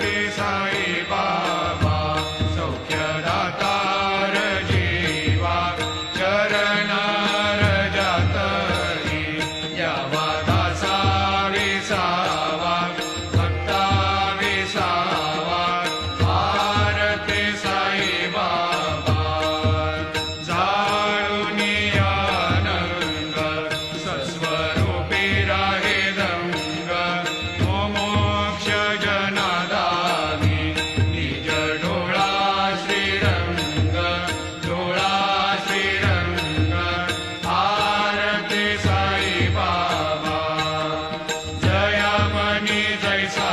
आरती साई बाबा सौख्यदातार जीवा चरण रजातली यावा दासा विसावा भक्ता विसावा आरती साई बाबा जाळुनी आनंद सस्वरूपी राहे दंग मोक्ष जनादानी निज डोळा श्रीरंग आरती साई बाबा जया मनी जैसा